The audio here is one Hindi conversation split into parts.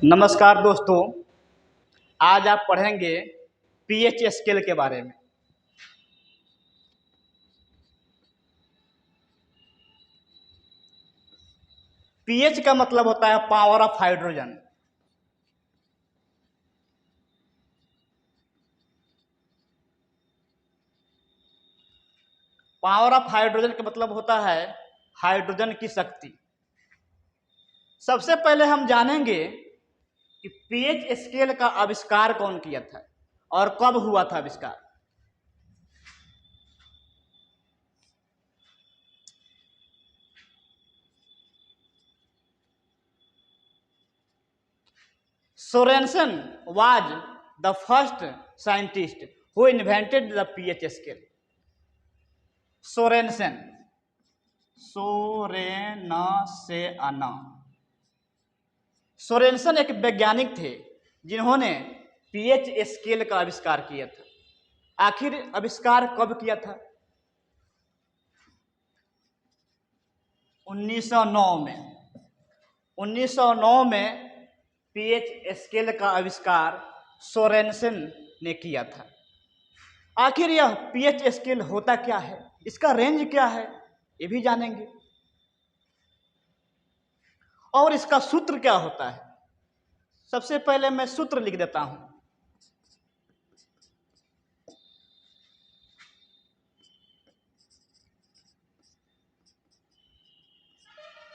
नमस्कार दोस्तों, आज आप पढ़ेंगे पीएच स्केल के बारे में। पीएच का मतलब होता है power of hydrogen. Power of hydrogen का मतलब होता है हाइड्रोजन की शक्ति। सबसे पहले हम जानेंगे कि पीएच स्केल का आविष्कार कौन किया था और कब हुआ था आविष्कार। Sorensen was the first scientist who invented the pH scale. Sorensen Sorensen एक वैज्ञानिक थे जिन्होंने पीएच स्केल का आविष्कार किया था। आखिर आविष्कार कब किया था? 1909 में। 1909 में पीएच स्केल का आविष्कार सोरेनसन ने किया था। आखिर यह पीएच स्केल होता क्या है, इसका रेंज क्या है, ये भी जानेंगे। और इसका सूत्र क्या होता है। सबसे पहले मैं सूत्र लिख देता हूं।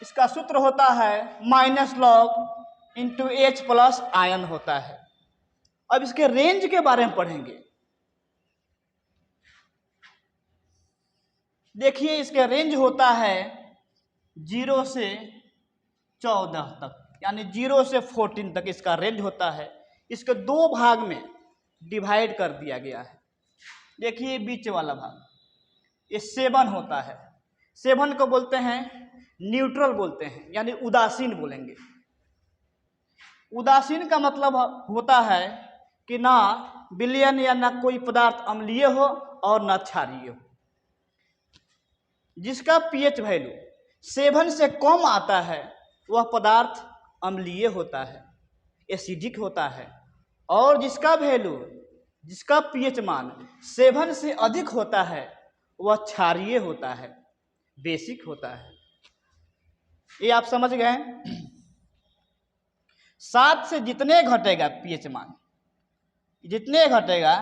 इसका सूत्र होता है -log into H plus ion होता है। अब इसके रेंज के बारे में पढ़ेंगे। देखिए, इसका रेंज होता है 0 से 14 तक, यानी 0 से 14 तक इसका रेंज होता है। इसके दो भाग में डिवाइड कर दिया गया है। देखिए बीच वाला भाग, ये 7 होता है। 7 को बोलते हैं न्यूट्रल बोलते हैं, यानी उदासीन बोलेंगे। उदासीन का मतलब होता है कि ना विलयन या ना कोई पदार्थ अम्लीय हो और ना क्षारीय हो। जिसका पीएच वैल्यू 7 से कम आता है वह पदार्थ अम्लीय होता है, एसिडिक होता है। और जिसका पीएच मान 7 से अधिक होता है वह क्षारीय होता है, बेसिक होता है। ये आप समझ गए। 7 से जितने घटेगा पीएच मान, जितने घटेगा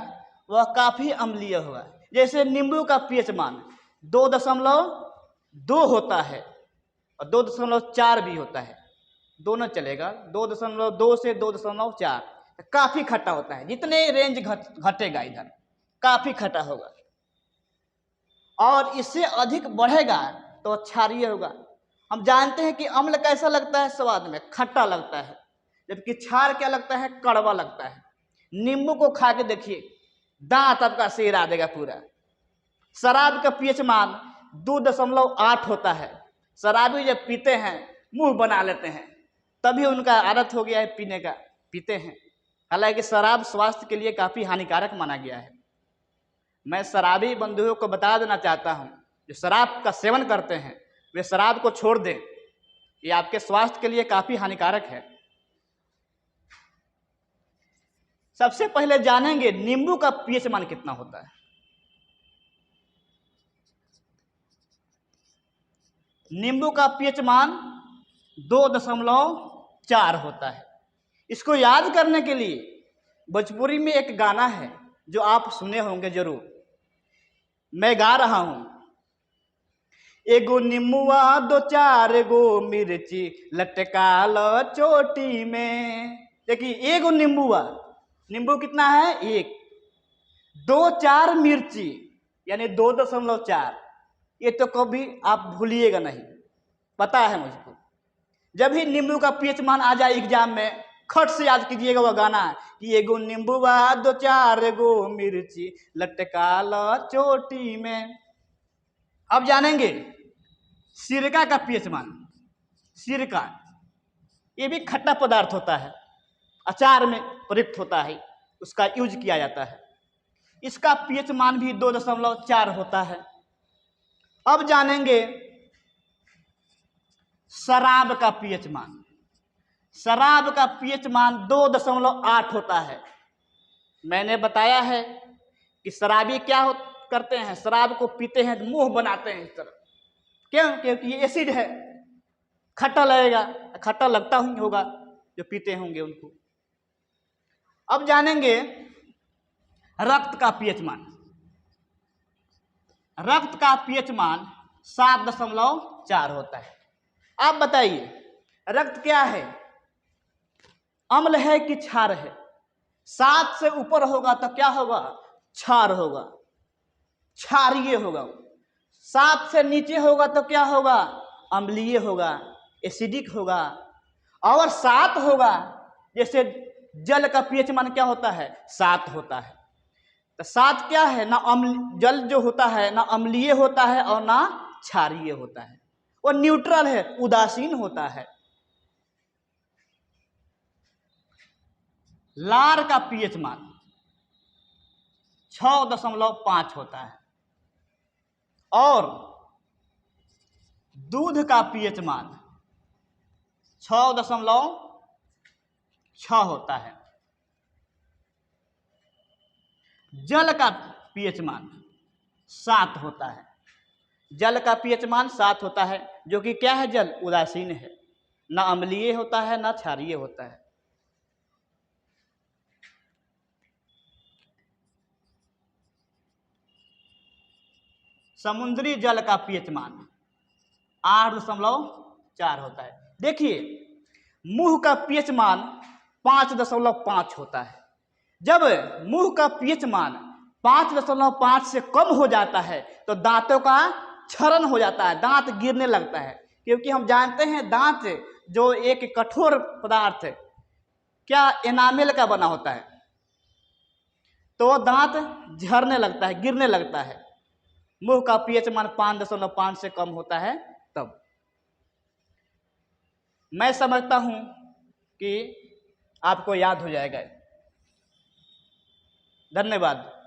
वह काफी अम्लीय होगा। जैसे नींबू का पीएच मान 2.2 होता है और 2.4 भी होता है, दोनों चलेगा। 2.2 से 2.4 काफी खट्टा होता है। जितने रेंज घटेगा इधर काफी खट्टा होगा, और इससे अधिक बढ़ेगा तो क्षारीय होगा। हम जानते हैं कि अम्ल कैसा लगता है, स्वाद में खट्टा लगता है, जबकि क्षार क्या लगता है, कड़वा लगता है। नींबू को खा के देखिए, दांत आपका सिरा देगा पूरा। शराब का पीएच मान 2.8 होता है। शराबी जब पीते हैं मुंह बना लेते हैं, तभी उनका आदत हो गया है पीने का, पीते हैं। हालांकि शराब स्वास्थ्य के लिए काफी हानिकारक माना गया है। मैं शराबी बंधुओं को बता देना चाहता हूं, जो शराब का सेवन करते हैं वे शराब को छोड़ दें, ये आपके स्वास्थ्य के लिए काफी हानिकारक है। सबसे पहले जानेंगे नींबू का पीएच मान कितना होता है। नींबू का पीएच मान 2.4 होता है। इसको याद करने के लिए भोजपुरी में एक गाना है जो आप सुने होंगे जरूर। मैं गा रहा हूं। एगो नींबुआ 2-4 गो मिर्ची लटका लो चोटी में। देखिए, एगो नींबुआ, नींबू कितना है, 1, 2-4 मिर्ची यानी 2.4। ये तो कभी आप भूलिएगा नहीं, पता है मुझको। जब भी नींबू का पीएच मान आ जाए एग्जाम में, खट से याद कीजिएगा वह गाना कि एगो नींबुआ 2-4 गो मिर्ची लटका लो चोटी में। अब जानेंगे सिरका का पीएच मान। सिरका ये भी खट्टा पदार्थ होता है, अचार में प्रयुक्त होता है, उसका यूज किया जाता है। इसका पीएच मान भी 2.4 होता है। अब जानेंगे शराब का पीएच मान। शराब का पीएच मान 2.8 होता है। मैंने बताया है कि शराबी क्या करते हैं, शराब को पीते हैं तो मुंह बनाते हैं इस तरह। क्यों? क्योंकि ये एसिड है, खट्टा लगेगा, खट्टा लगता ही होगा जो पीते होंगे उनको। अब जानेंगे रक्त का पीएच मान। रक्त का पीएच मान 7.4 होता है। आप बताइए रक्त क्या है, अम्ल है कि क्षार है? 7 से ऊपर होगा तो क्या होगा? क्षार होगा, क्षारीय होगा। 7 से नीचे होगा तो क्या होगा? अम्लीय होगा, एसिडिक होगा। और 7 होगा, जैसे जल का पीएच मान क्या होता है? 7 होता है। तो 7 क्या है? ना जल जो होता है ना अम्लीय होता है और ना क्षारीय होता है, वो न्यूट्रल है, उदासीन होता है। लार का पीएच मान 6.5 होता है और दूध का पीएच मान 6.6 होता है। जल का पीएच मान 7 होता है। जल का पीएच मान 7 होता है, जो कि क्या है? जल उदासीन है, ना अम्लीय होता है ना क्षारीय होता है। समुद्री जल का पीएच मान 8.4 होता है। देखिए मुंह का पीएच मान 5.5 होता है। जब मुंह का पीएच मान 5.5 से कम हो जाता है तो दांतों का क्षरण हो जाता है, दांत गिरने लगता है। क्योंकि हम जानते हैं दांत जो एक कठोर पदार्थ है, क्या एनामेल का बना होता है, तो दांत झड़ने लगता है, गिरने लगता है। मुंह का पीएच मान 5.5 से कम होता है तब। मैं समझता हूं कि आपको याद हो जाएगा। धन्यवाद।